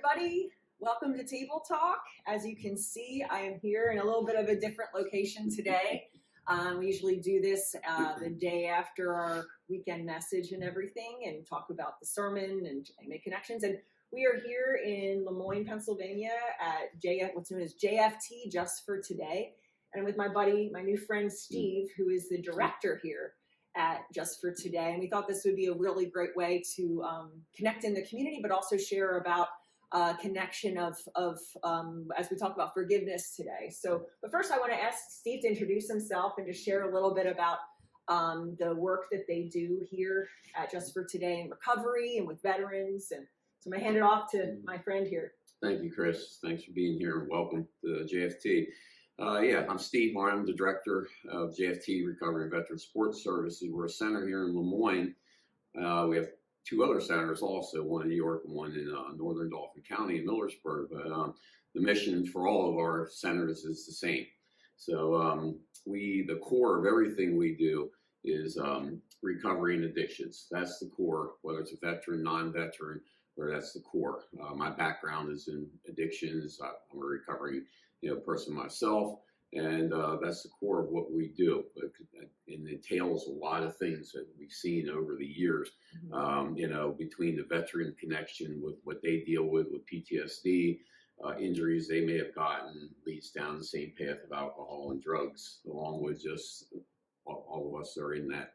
everybody. Welcome to Table Talk. As you can see, I am here in a little bit of a different location today. We usually do this the day after our weekend message and everything and talk about the sermon and make connections. And we are here in Lemoyne, Pennsylvania at what's known as JFT, Just for Today. And with my buddy, my new friend Steve, who is the director here at Just for Today. And we thought this would be a really great way to connect in the community, but also share about connection of as we talk about forgiveness today. So, but first I want to ask Steve to introduce himself and just share a little bit about the work that they do here at Just for Today in recovery and with veterans. And so I'm going to hand it off to my friend here. Thank you, Kris. Thanks for being here and welcome to JFT. I'm Steve Barndt. I'm the director of JFT Recovery and Veteran Support Services. We're a center here in Lemoyne. We have two other centers also, one in New York and one in northern Dauphin County in Millersburg. But the mission for all of our centers is the same. So the core of everything we do is recovery and addictions. That's the core, whether it's a veteran, non-veteran, or that's the core. My background is in addictions. I'm a recovering person myself, and that's the core of what we do. It entails a lot of things that we've seen over the years, between the veteran connection with what they deal with PTSD, injuries they may have gotten, leads down the same path of alcohol and drugs, along with just all of us are in that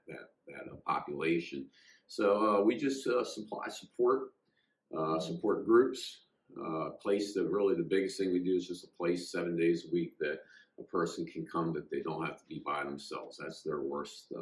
population. So we just supply support groups. Place that really the biggest thing we do is just a place 7 days a week that a person can come that they don't have to be by themselves. That's their worst.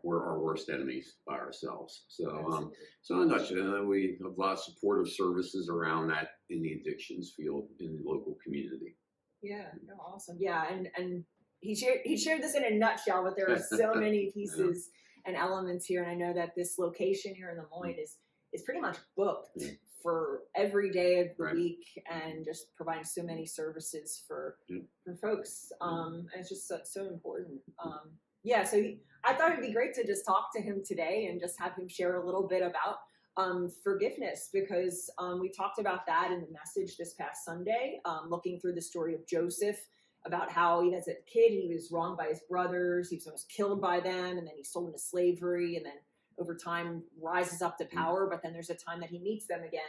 We're our worst enemies by ourselves. So in a nutshell, and then we have a lot of supportive services around that in the addictions field in the local community. Yeah, awesome. Yeah, and he shared this in a nutshell, but there are so many pieces and elements here, and I know that this location here in Lemoyne is pretty much booked for every day of the week, and just providing so many services for folks. And it's just so important. So I thought it'd be great to just talk to him today and just have him share a little bit about forgiveness, because we talked about that in the message this past Sunday, looking through the story of Joseph, about how even as a kid he was wronged by his brothers, he was almost killed by them, and then he's sold into slavery, and then over time rises up to power, but then there's a time that he meets them again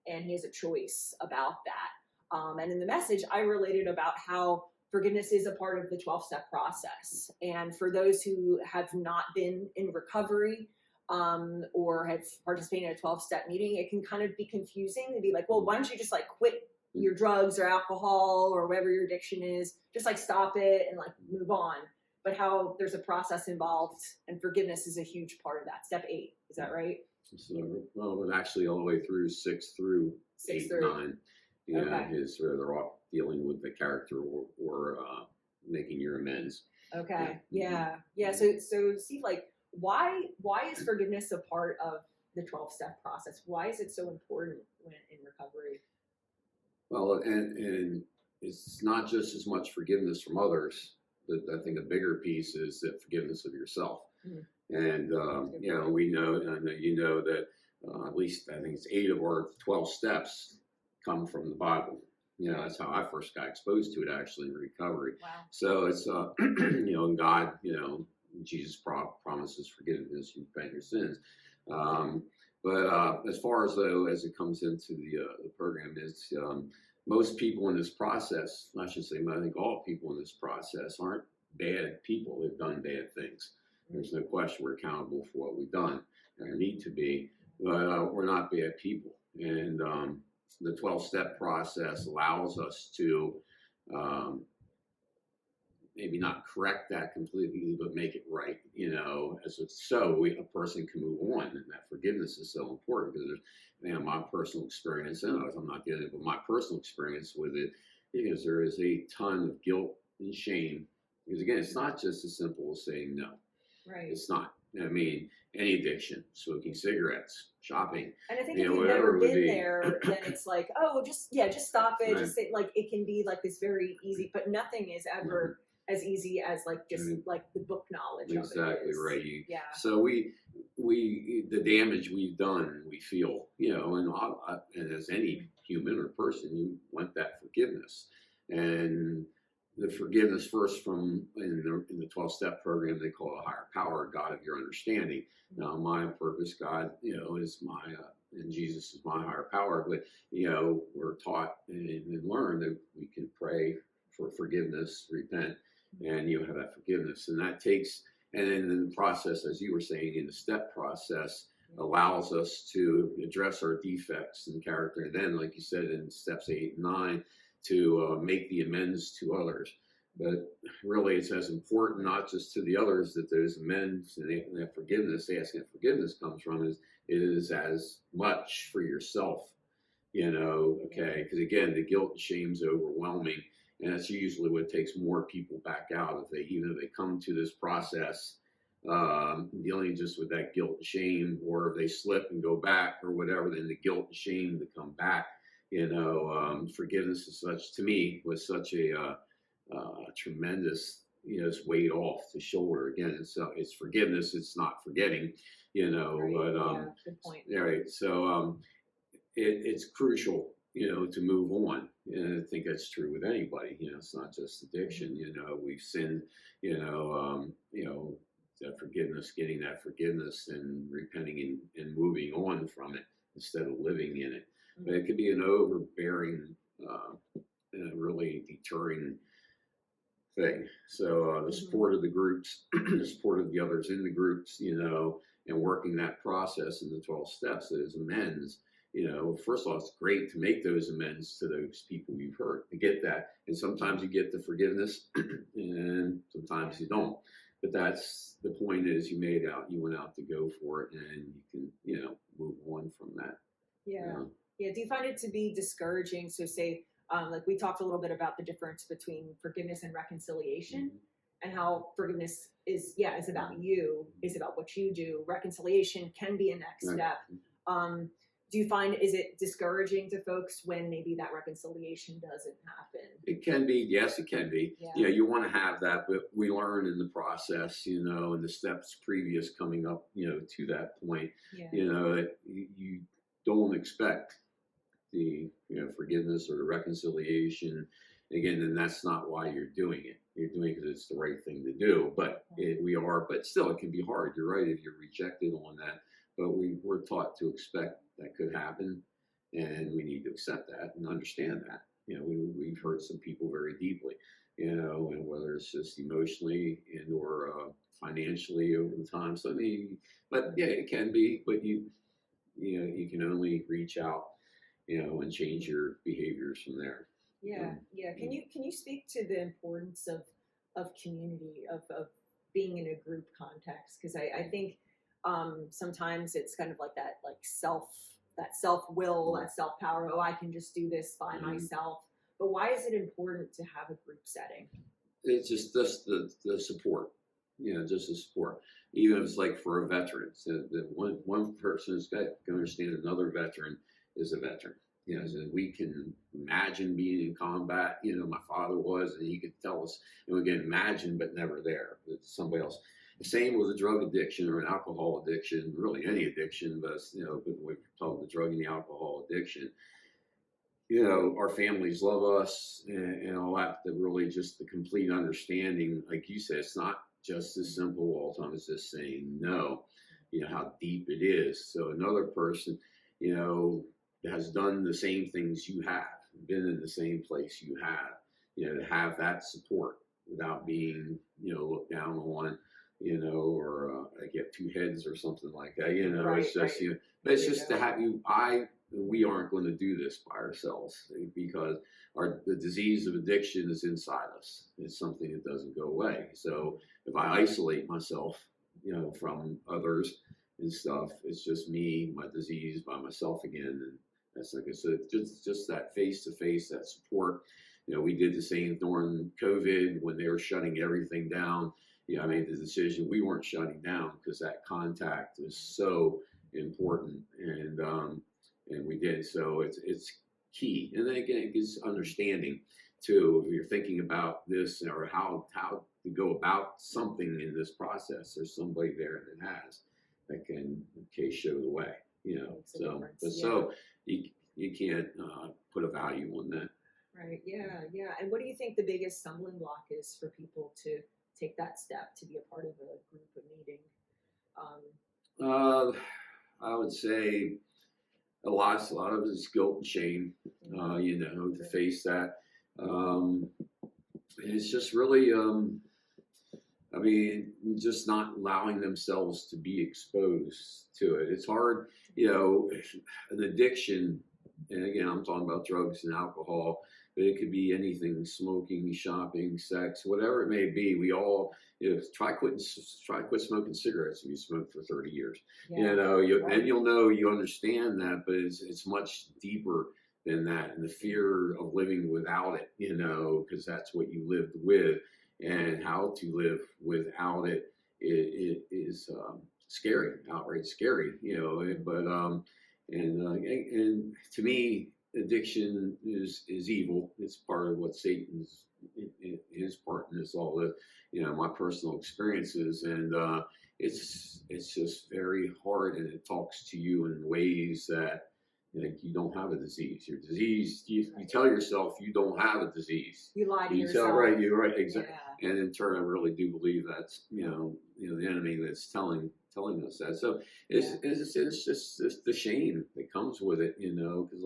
and he has a choice about that. And in the message, I related about how forgiveness is a part of the 12-step process. And for those who have not been in recovery or have participated in a 12-step meeting, it can kind of be confusing to be like, well, why don't you just quit your drugs or alcohol or whatever your addiction is, just stop it and move on. But how there's a process involved, and forgiveness is a huge part of that. Step 8, is that right? So, well, actually all the way through 6 through 8, 9. Is where they're all dealing with the character or making your amends. Okay. Yeah. So Steve, why is forgiveness a part of the 12-step process? Why is it so important when in recovery? Well, and it's not just as much forgiveness from others. I think a bigger piece is the forgiveness of yourself. And, we know, and I know you know that at least I think it's 8 of our 12 steps come from the Bible. That's how I first got exposed to it, actually, in recovery. Wow. So it's, and God, Jesus promises forgiveness, you repent your sins. But as far as it comes into the program, it's most people in this process, I should say, I think all people in this process aren't bad people. They've done bad things. There's no question we're accountable for what we've done and need to be, but we're not bad people. And the 12-step process allows us to maybe not correct that completely, but make it right, a person can move on. And that forgiveness is so important because there's, my personal experience, and I'm not getting it, but my personal experience with it, because there is a ton of guilt and shame. Because again, it's not just as simple as saying no. Right. It's not. I mean, any addiction, smoking cigarettes, shopping. And I think if you've never been there, then it's just stop it. Right. Just say, it can be this very easy, but nothing is ever as easy as the book knowledge. Exactly of it right. So we the damage we've done, we feel, and as any human or person, you want that forgiveness. And the forgiveness first from in the 12-step program, they call it a higher power, God of your understanding. Now, my purpose, God, is my and Jesus is my higher power. But we're taught and learn that we can pray for forgiveness, repent, and you have that forgiveness, and that takes. And then in the process, as you were saying, in the step process, allows us to address our defects in character. And then, like you said, in steps 8 and 9, to make the amends to others. But really, it's as important, not just to the others, that those amends and that forgiveness, asking that forgiveness comes from, is as much for yourself, okay? Because again, the guilt and shame's overwhelming. And that's usually what takes more people back out. Even if they come to this process dealing just with that guilt and shame, or if they slip and go back or whatever, then the guilt and shame to come back. Forgiveness is such, to me, was such a tremendous, weight off the shoulder. Again, it's forgiveness. It's not forgetting, Right. but Good point. right. So it's crucial, to move on. And I think that's true with anybody. It's not just addiction. We've sinned. That forgiveness, getting that forgiveness, and repenting and moving on from it instead of living in it. But it could be an overbearing, really deterring thing. So the support of the groups, the support of the others in the groups, and working that process in the 12 steps is amends. First of all, it's great to make those amends to those people you've hurt, to get that. And sometimes you get the forgiveness and sometimes you don't. But that's the point, is you went out to go for it, and you can, move on from that. Yeah. Do you find it to be discouraging? So say, like we talked a little bit about the difference between forgiveness and reconciliation, and how forgiveness is about you, is about what you do. Reconciliation can be a next step. Do you find, is it discouraging to folks when maybe that reconciliation doesn't happen? It can be, yes, it can be. Yeah. You want to have that, but we learn in the process, and the steps previous coming up, to that point, that you don't expect the, forgiveness or the reconciliation. Again, and that's not why you're doing it. You're doing it because it's the right thing to do. But but still, it can be hard. You're right if you're rejected on that. But we're taught to expect that could happen, and we need to accept that and understand that. We've hurt some people very deeply, and whether it's just emotionally and or financially over the time. So but yeah, it can be. But you can only reach out, and change your behaviors from there. Yeah. Can you speak to the importance of community, of being in a group context? Because I think sometimes it's kind of like that, like self-will, that self-power. Oh, I can just do this by myself. But why is it important to have a group setting? It's just the support, just the support. Even if it's like for a veteran, so that one person is got to understand another veteran is a veteran. So we can imagine being in combat. My father was, and he could tell us, and we can imagine, but never there. It's somebody else. The same with a drug addiction or an alcohol addiction, really any addiction, but we're talking the drug and the alcohol addiction. Our families love us and all that. That really just the complete understanding, like you said, it's not just as simple all the time as just saying no. How deep it is. So another person, has done the same things you have, been in the same place you have, to have that support without being, looked down on, or I get two heads or something like that. It's just, but it's just to have we aren't going to do this by ourselves, because the disease of addiction is inside us. It's something that doesn't go away. So if I isolate myself, from others and stuff, it's just me, my disease by myself again. And that's like I said, just that face-to-face, that support. We did the same during COVID when they were shutting everything down. I made the decision we weren't shutting down because that contact is so important, and we did. So it's key. And then again, it gives understanding too. If you're thinking about this or how to go about something in this process, there's somebody there that can show the way. So you can't put a value on that. Right. Yeah. Yeah. And what do you think the biggest stumbling block is for people to take that step to be a part of a group, a meeting? Uh, I would say a lot of it is guilt and shame. To face that. And it's just really, just not allowing themselves to be exposed to it. It's hard, an addiction. And again, I'm talking about drugs and alcohol, but it could be anything: smoking, shopping, sex, whatever it may be. We all, try quit smoking cigarettes if you smoked for 30 years. Yeah. And you'll know, you understand that, but it's much deeper than that. And the fear of living without it, because that's what you lived with, and how to live without it is scary, outright scary, but and to me, addiction is evil. It's part of what Satan's his part in this all. My personal experiences, and it's just very hard, and it talks to you in ways that you don't have a disease. Your disease, you tell yourself you don't have a disease. You lie to yourself. You're right, exactly. Yeah. And in turn, I really do believe that's the enemy that's telling us that. So it's just the shame that comes with it, because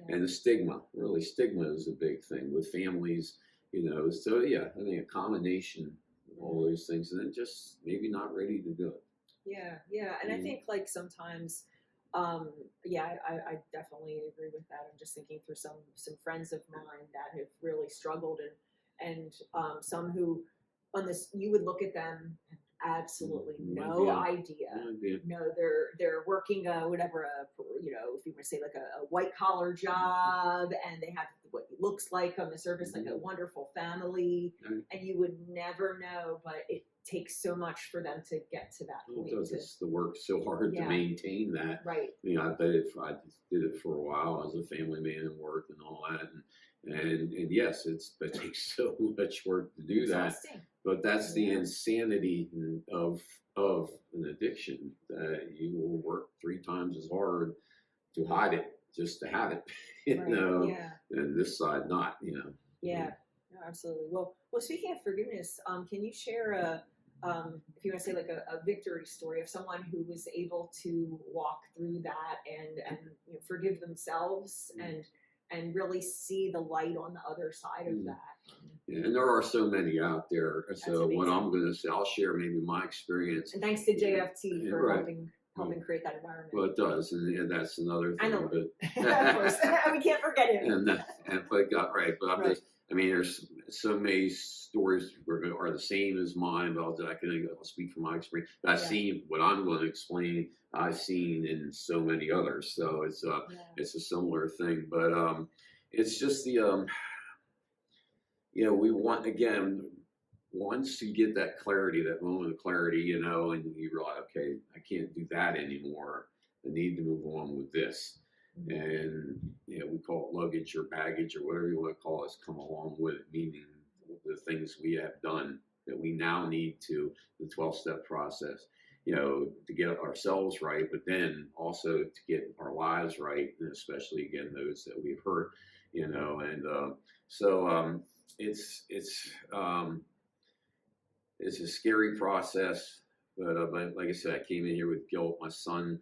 and the stigma. Really, stigma is a big thing with families, So I think a combination of all those things, and then just maybe not ready to do it. Yeah, and I think like sometimes. I definitely agree with that. I'm just thinking through some friends of mine that have really struggled, and some who on this, you would look at them and absolutely no idea. No, they're working whatever if you want to say like a white collar job, and they have what it looks like on the surface like a wonderful family, and you would never know, but it takes so much for them to get to that point. It does. It's the work so hard to maintain that. Right. I did it for a while as a family man and work and all that, and yes, it takes so much work to do that. But that's the insanity of an addiction, that you will work 3 times as hard to hide it, just to have it, and this side not, Yeah, no, absolutely. Well, speaking of forgiveness, can you share if you want to say like a victory story of someone who was able to walk through that and forgive themselves and really see the light on the other side of that? Yeah, and there are so many out there. So what I'm going to say, I'll share maybe my experience. And thanks to JFT for helping create that environment. Well, it does, and that's another thing. I know. Of course, we can't forget him. But there's so many stories that are the same as mine, but I'll speak from my experience. But I've seen what I'm going to explain. I've seen in so many others, so it's a similar thing. But it's just the we want, again, once you get that clarity, that moment of clarity, and you realize, okay, I can't do that anymore. I need to move on with this. And we call it luggage or baggage or whatever you want to call it, come along with it, meaning the things we have done that we now need to, the 12-step process, to get ourselves right, but then also to get our lives right, and especially, again, those that we've hurt, it's a scary process, but like I said, I came in here with guilt. My son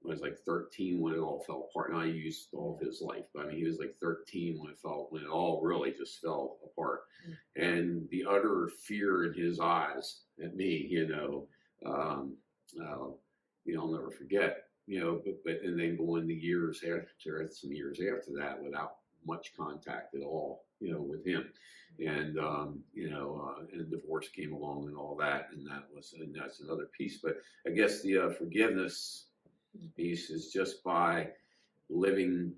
was like 13 when it all fell apart, and I used all of his life, but he was like 13 when it all really just fell apart. And the utter fear in his eyes at me, I'll never forget, and then going the years after, some years after that, without much contact at all, with him. And, and divorce came along and all that, and that's another piece. But I guess the forgiveness piece is just by living,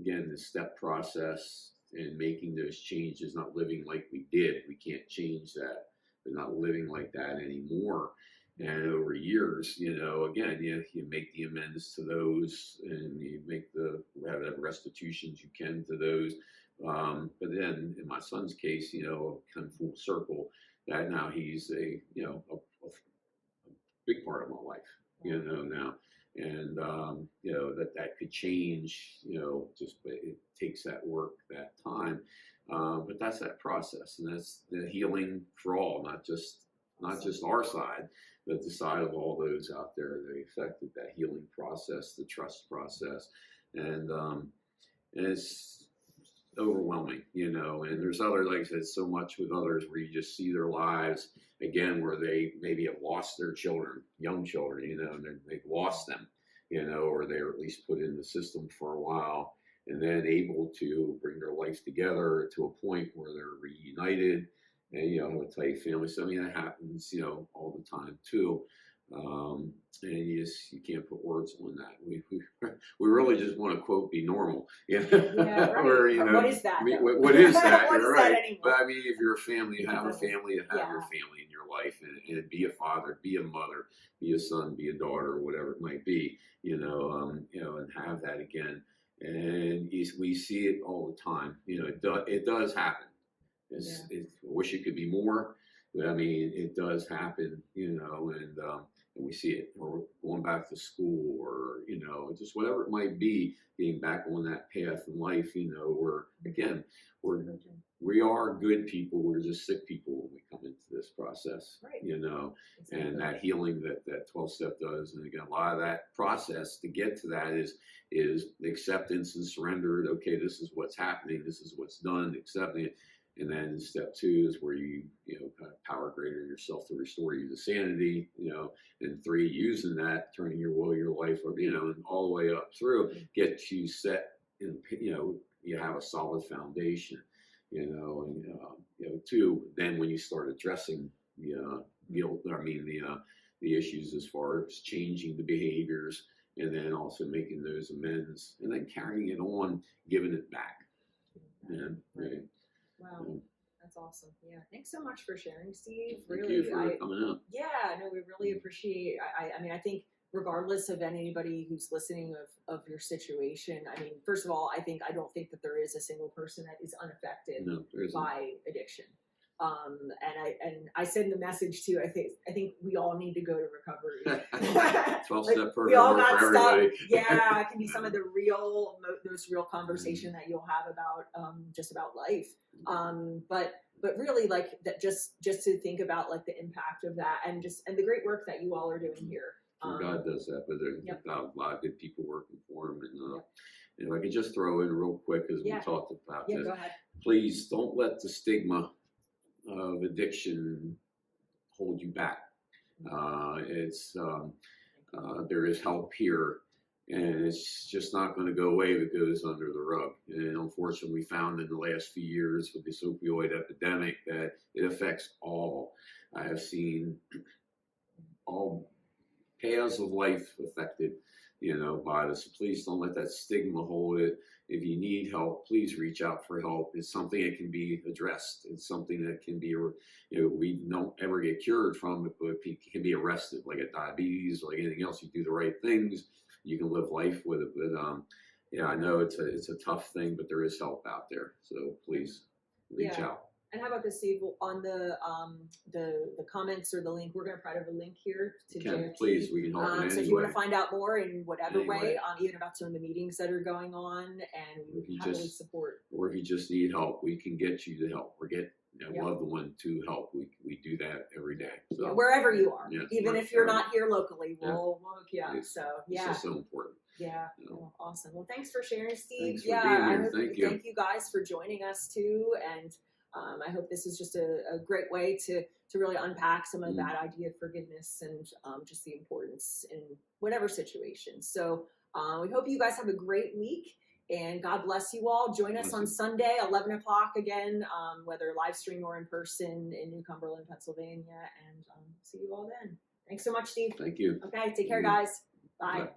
again, the step process and making those changes, not living like we did. We can't change that, but not living like that anymore. And over years, again, you make the amends to those, and you make have restitutions you can to those. But then in my son's case, come full circle, that now he's a big part of my life, now. and you know, that could change, you know, just it takes that work, that time, but that's that process, and that's the healing for all, not just our side, but the side of all those out there that affected, that healing process, the trust process, and it's overwhelming, you know. And there's other, like I said, so much with others where you just see their lives again, where they maybe have lost their children, young children, you know, and they've lost them, you know, or they're at least put in the system for a while, and then able to bring their life together to a point where they're reunited and, you know, have a tight family. So I mean, that happens, you know, all the time too. And you can't put words on that. We really just want to quote be normal, you know? Yeah, right. Or, you know, what is that? What is that? What You're is that right. anymore? But I mean, if you're a family, you have a family, you have Yeah. your family in your life, and be a father, be a mother, be a son, be a daughter, whatever it might be, you know, and have that again. And we see it all the time. You know, it does happen. I wish it could be more, but I mean, it does happen, you know, and we see it, or going back to school, or, you know, just whatever it might be, being back on that path in life, you know, where again, we are good people, we're just sick people when we come into this process, right. You know, exactly. And that healing that 12-step does. And again, a lot of that process to get to that is acceptance and surrender. Okay, this is what's happening, this is what's done, accepting it. And then step 2 is where you know, kind of power greater yourself to restore you to sanity, you know, and 3, using that, turning your will, your life, you know, and all the way up through, get you set in, you know, you have a solid foundation, you know, and, you know, 2, then when you start addressing the guilt, the issues as far as changing the behaviors, and then also making those amends, and then carrying it on, giving it back. And, right. Wow, that's awesome. Yeah, thanks so much for sharing, Steve. Thank really, you for coming out. Yeah, no, we really appreciate. I mean, I think regardless of anybody who's listening of your situation, I mean, first of all, I don't think that there is a single person that is unaffected by addiction. And I said in the message too, I think we all need to go to recovery. 12-step program. We all got for stuff. everybody. Yeah, it can be some of the most real conversation that you'll have about just about life. But really, like that, just to think about like the impact of that, and the great work that you all are doing here. God does that, but there's a lot of good people working for him. And if I could just throw in real quick, as we talked about this, go ahead. Please don't let the stigma of addiction hold you back. There is help here, and it's just not going to go away if it goes under the rug. And unfortunately, we found in the last few years with this opioid epidemic that it affects all. I have seen all paths of life affected, you know, by this. Please don't let that stigma hold it. If you need help, please reach out for help. It's something that can be addressed. It's something that can be, you know, we don't ever get cured from it, but it can be arrested, like a diabetes or like anything else. You do the right things, you can live life with it. But yeah, I know it's a tough thing, but there is help out there. So please reach out. And how about this, Steve? On the comments or the link, we're going to provide a link here to JFT. Please, we can help. So if you want to find out more in whatever way, even about some of the meetings that are going on, and we happily support. Or if you just need help, we can get you the help, or get a loved one to help. We do that every day. So wherever you are, even if you're not here locally, we'll hook you up. So it's just so important. Yeah, awesome. Well, thanks for sharing, Steve. Thanks for being here. Thank you guys for joining us too, and I hope this is just a great way to really unpack some of that idea of forgiveness and just the importance in whatever situation. So we hope you guys have a great week, and God bless you all. Join us on Sunday, 11 o'clock again, whether live stream or in person in New Cumberland, Pennsylvania, and see you all then. Thanks so much, Steve. Thank you. Okay, take care, guys. Bye.